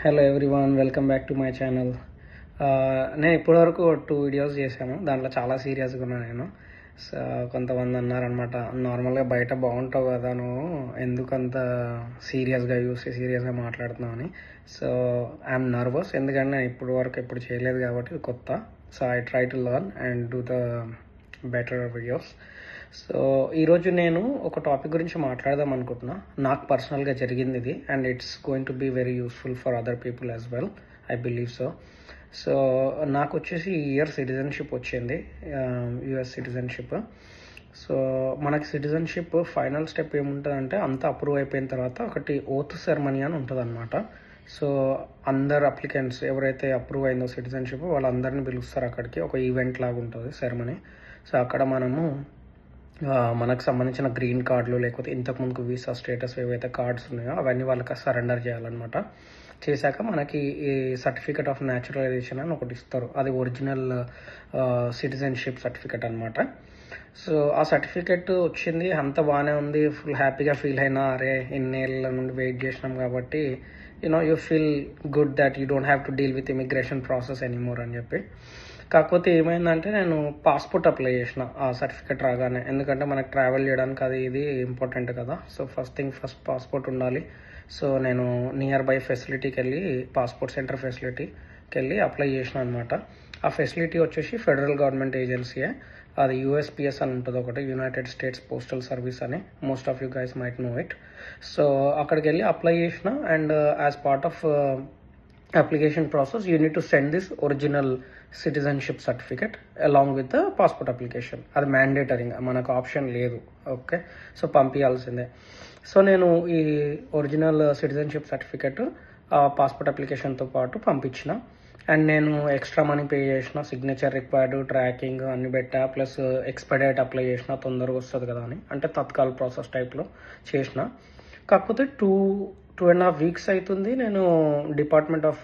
Hello everyone, welcome back to my channel. నేను ఇప్పటివరకు 2 videos చేశాను. దాంట్లో చాలా సీరియస్గా ఉన్నా నేను. సో కొంతమంది అన్నారనమాట, నార్మల్గా బయట బాగుంటావు కదా నువ్వు, ఎందుకు అంత సీరియస్గా మాట్లాడుతున్నావు అని. సో ఐఎమ్ నర్వస్, ఎందుకంటే నేను ఎప్పుడు చేయలేదు కాబట్టి ఇది కొత్త. So I try to learn and do the better videos. So ఈరోజు నేను ఒక టాపిక్ గురించి మాట్లాడదాం అనుకుంటున్నా. నాకు పర్సనల్గా జరిగింది ఇది, and it's going to be very useful for other people as well, I believe so. So నాకు వచ్చేసి ఈ ఇయర్ సిటిజన్షిప్ వచ్చింది, యుఎస్ సిటిజన్షిప్. సో మనకి సిటిజన్షిప్ ఫైనల్ స్టెప్ ఏముంటుందంటే, అంతా అప్రూవ్ అయిపోయిన తర్వాత ఒకటి ఓత్ సెరమనీ అని ఉంటుంది అనమాట. సో అందరు అప్లికెంట్స్ ఎవరైతే అప్రూవ్ అయిందో సిటిజన్షిప్, వాళ్ళందరినీ పిలుస్తారు అక్కడికి. ఒక ఈవెంట్ లాగా ఉంటుంది సెరమనీ. సో అక్కడ మనకు సంబంధించిన గ్రీన్ కార్డులు, లేకపోతే ఇంతకుముందుకు వీసా స్టేటస్ ఏవైతే కార్డ్స్ ఉన్నాయో అవన్నీ వాళ్ళకి సరెండర్ చేయాలన్నమాట. చేశాక మనకి ఈ సర్టిఫికేట్ ఆఫ్ న్యాచురలైజేషన్ అని ఒకటి ఇస్తారు. అది ఒరిజినల్ సిటిజన్షిప్ సర్టిఫికేట్ అనమాట. సో ఆ సర్టిఫికేట్ వచ్చింది, అంత బాగానే ఉంది, ఫుల్ హ్యాపీగా ఫీల్ అయినా, అరే ఇన్నేళ్ళ నుండి వెయిట్ చేసినాం కాబట్టి you feel good that you don't have to deal with immigration process anymore అని చెప్పి. కాకపోతే ఏమైందంటే, నేను పాస్పోర్ట్ అప్లై చేసిన ఆ సర్టిఫికేట్ రాగానే. ఎందుకంటే మనకు ట్రావెల్ చేయడానికి అది ఇది ఇంపార్టెంట్ కదా. సో ఫస్ట్ పాస్పోర్ట్ ఉండాలి. సో నేను నియర్ బై ఫెసిలిటీకి వెళ్ళి, పాస్పోర్ట్ సెంటర్ ఫెసిలిటీకి వెళ్ళి అప్లై చేసిన అనమాట. ఆ ఫెసిలిటీ వచ్చేసి ఫెడరల్ గవర్నమెంట్ ఏజెన్సీయే. అది యూఎస్పిఎస్ అని ఉంటుంది ఒకటి, యునైటెడ్ స్టేట్స్ పోస్టల్ సర్వీస్ అని. Most of you guys might know it. So అక్కడికి వెళ్ళి అప్లై చేసిన, and as part of application process you need to send this original citizenship certificate along with the passport application. అది mandatory, మనకు option లేదు. Okay, so పంపించాల్సిందే. So నేను ఈ original citizenship certificate passport అప్లికేషన్తో పాటు పంపించిన. అండ్ నేను ఎక్స్ట్రా మనీ పే చేసిన, సిగ్నేచర్ రిక్వైర్డ్, ట్రాకింగ్ అన్ని పెట్టా, ప్లస్ ఎక్స్పైడైట్ అప్లై చేసిన, తొందరగా వస్తుంది కదా అని, అంటే తత్కాల్ ప్రాసెస్ టైప్లో చేసిన. కాకపోతే 2.5 వీక్స్ అవుతుంది. నేను డిపార్ట్మెంట్ ఆఫ్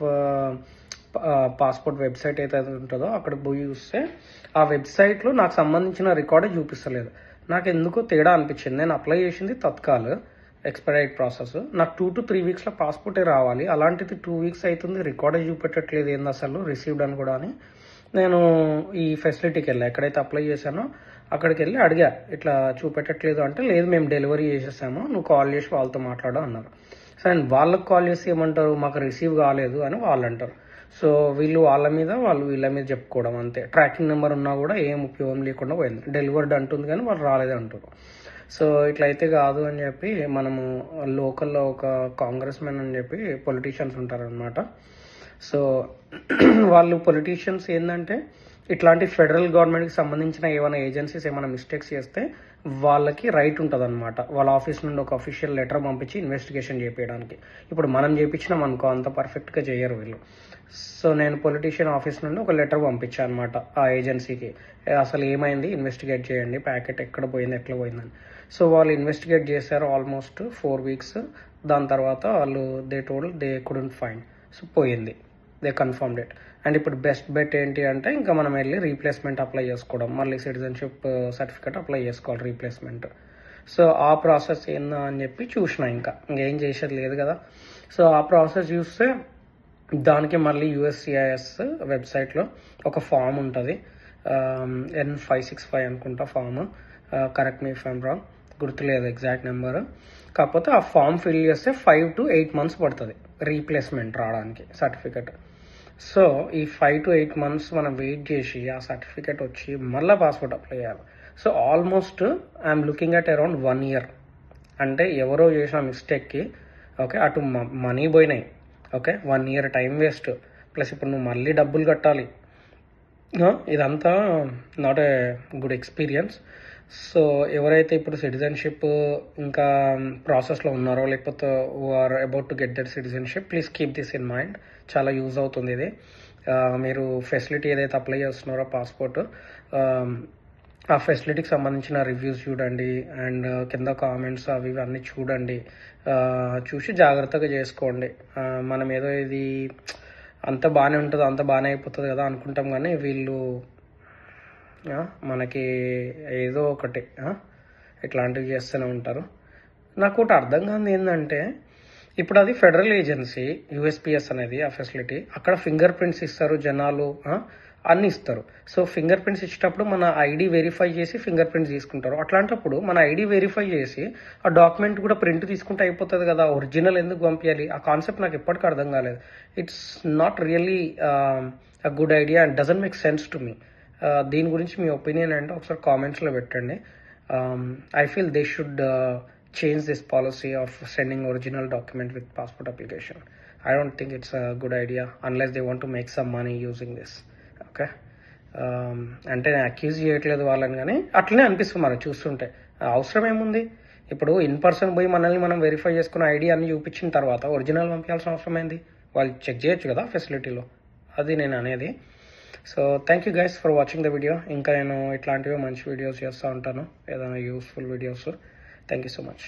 పాస్పోర్ట్ వెబ్సైట్ ఏదైతే ఉంటుందో అక్కడ పోయి చూస్తే ఆ వెబ్సైట్లో నాకు సంబంధించిన రికార్డే చూపిస్తలేదు. నాకు ఎందుకో తేడా అనిపించింది. నేను అప్లై చేసింది తత్కాల్ ఎక్స్పైరైట్ ప్రాసెస్, నాకు 2 to 3 వీక్స్లో పాస్పోర్టే రావాలి. అలాంటిది 2 వీక్స్ అవుతుంది, రికార్డే చూపెట్టట్లేదు, ఏంది అసలు రిసీవ్డ్ అని కూడా అని. నేను ఈ ఫెసిలిటీకి వెళ్ళా, ఎక్కడైతే అప్లై చేశానో అక్కడికి వెళ్ళి అడిగా, ఇట్లా చూపెట్టట్లేదు అంటే, లేదు మేము డెలివరీ చేసేసాము, నువ్వు కాల్ చేసి వాళ్ళతో మాట్లాడు అన్నారు. సో అండ్ వాళ్ళకి కాల్ చేసి ఏమంటారు, మాకు రిసీవ్ కాలేదు అని వాళ్ళు అంటారు. సో వీళ్ళు వీళ్ళ మీద చెప్పుకోవడం అంతే. ట్రాకింగ్ నెంబర్ ఉన్నా కూడా ఏం ఉపయోగం లేకుండా పోయింది. డెలివర్డ్ అంటుంది కానీ వాళ్ళు రాలేదు అంటారు. సో ఇట్లయితే కాదు అని చెప్పి, మనము లోకల్లో ఒక కాంగ్రెస్ మెన్ అని చెప్పి పొలిటీషియన్స్ ఉంటారనమాట. సో వాళ్ళు పొలిటీషియన్స్ ఏంటంటే, ఇట్లాంటి ఫెడరల్ గవర్నమెంట్కి సంబంధించిన ఏమైనా ఏజెన్సీస్ ఏమైనా మిస్టేక్స్ చేస్తే వాళ్ళకి రైట్ ఉంటుంది అనమాట. వాళ్ళ ఆఫీస్ నుండి ఒక అఫీషియల్ లెటర్ పంపించి ఇన్వెస్టిగేషన్ చేయడానికి. ఇప్పుడు మనం చేయించినాం అనుకో, అంత పర్ఫెక్ట్గా చేయరు వీళ్ళు. సో నేను పొలిటీషియన్ ఆఫీస్ నుండి ఒక లెటర్ పంపించాను అనమాట ఆ ఏజెన్సీకి, అసలు ఏమైంది ఇన్వెస్టిగేట్ చేయండి, ప్యాకెట్ ఎక్కడ పోయింది, ఎట్లా పోయిందని. సో వాళ్ళు ఇన్వెస్టిగేట్ చేశారు ఆల్మోస్ట్ 4 వీక్స్. దాని తర్వాత వాళ్ళు దే కుడెంట్ ఫైండ్. సో పోయింది, దే కన్ఫర్మ్డ్ ఇట్. అండ్ ఇప్పుడు బెస్ట్ బెట్ ఏంటి అంటే, ఇంకా మనం వెళ్ళి రీప్లేస్మెంట్ అప్లై చేసుకోవడం, మళ్ళీ సిటిజన్షిప్ సర్టిఫికేట్ అప్లై చేసుకోవాలి రీప్లేస్మెంట్. సో ఆ ప్రాసెస్ ఏందా అని చెప్పి చూసిన, ఇంకేం చేసేది లేదు కదా. సో ఆ ప్రాసెస్ చూస్తే దానికి మళ్ళీ యుఎస్సిఐఎస్ వెబ్సైట్లో ఒక ఫామ్ ఉంటుంది, N565 అనుకుంటా form, correct me if I'm wrong, గుర్తులేదు ఎగ్జాక్ట్ నెంబర్. కాకపోతే ఆ ఫామ్ ఫిల్ చేస్తే 5 to 8 months పడుతుంది రీప్లేస్మెంట్ రావడానికి సర్టిఫికేట్. సో ఈ 5 to 8 months మనం వెయిట్ చేసి ఆ సర్టిఫికేట్ వచ్చి మళ్ళీ పాస్పోర్ట్ అప్లై చేయాలి. So almost I'm looking at around 1 year. అంటే ఎవరో చేసిన మిస్టేక్కి, ఓకే, అటు మనీ పోయినాయి, okay, 1 year time waste, plus ఇప్పుడు నువ్వు మళ్ళీ డబ్బులు కట్టాలి. ఇదంతా not a good experience. So ఎవరైతే ఇప్పుడు సిటిజన్షిప్ ఇంకా ప్రాసెస్లో ఉన్నారో, లేకపోతే or about to get that citizenship, please keep this in mind. చాలా యూజ్ అవుతుంది ఇది. మీరు ఫెసిలిటీ ఏదైతే అప్లై చేస్తున్నారో పాస్పోర్ట్, ఆ ఫెసిలిటీకి సంబంధించిన రివ్యూస్ చూడండి, అండ్ కింద కామెంట్స్ అవి అన్నీ చూడండి. చూసి జాగ్రత్తగా చేసుకోండి. మనం ఏదో ఇది అంత బాగానే ఉంటుంది, అంత బాగానే అయిపోతుంది కదా అనుకుంటాం, కానీ వీళ్ళు మనకి ఏదో ఒకటి ఇట్లాంటివి చేస్తూనే ఉంటారు. నాకు ఒకటి అర్థం కాదు ఏంటంటే, ఇప్పుడు అది ఫెడరల్ ఏజెన్సీ యూఎస్పిఎస్ అనేది ఆ ఫెసిలిటీ. అక్కడ ఫింగర్ ప్రింట్స్ ఇస్తారు జనాలు, అన్ని ఇస్తారు. సో ఫింగర్ ప్రింట్స్ ఇచ్చేటప్పుడు మన ఐడి వెరిఫై చేసి ఫింగర్ ప్రింట్స్ తీసుకుంటారు. అట్లాంటప్పుడు మన ఐడి వెరిఫై చేసి ఆ డాక్యుమెంట్ కూడా ప్రింట్ తీసుకుంటే అయిపోతుంది కదా, ఒరిజినల్ ఎందుకు పంపించాలి? ఆ కాన్సెప్ట్ నాకు ఎప్పటికీ అర్థం కాలేదు. It's not really a good idea and doesn't make sense to me. దీని గురించి మీ ఒపీనియన్ అంటే ఒకసారి కామెంట్స్లో పెట్టండి. I feel they should change this policy of sending original document with passport application. I don't think it's a good idea unless they want to make some money using this. Okay, అంటే నేను accuse చేయట్లేదు వాళ్ళని, కానీ అట్లనే అనిపిస్తుంది మనకు చూస్తుంటే. అవసరం ఏముంది? ఇప్పుడు ఇన్ పర్సన్ పోయి మనల్ని మనం వెరిఫై చేసుకున్న ఐడి అన్ని చూపించిన తర్వాత ఒరిజినల్ పంపించాల్సిన అవసరం ఏంది? వాళ్ళు చెక్ చేయొచ్చు కదా ఫెసిలిటీలో. అది నేను అనేది. So thank you guys for watching the video. ఇంకా నేను ఇట్లాంటివి మంచి వీడియోస్ చేస్తూ ఉంటాను, ఏదైనా useful videos. Thank you so much.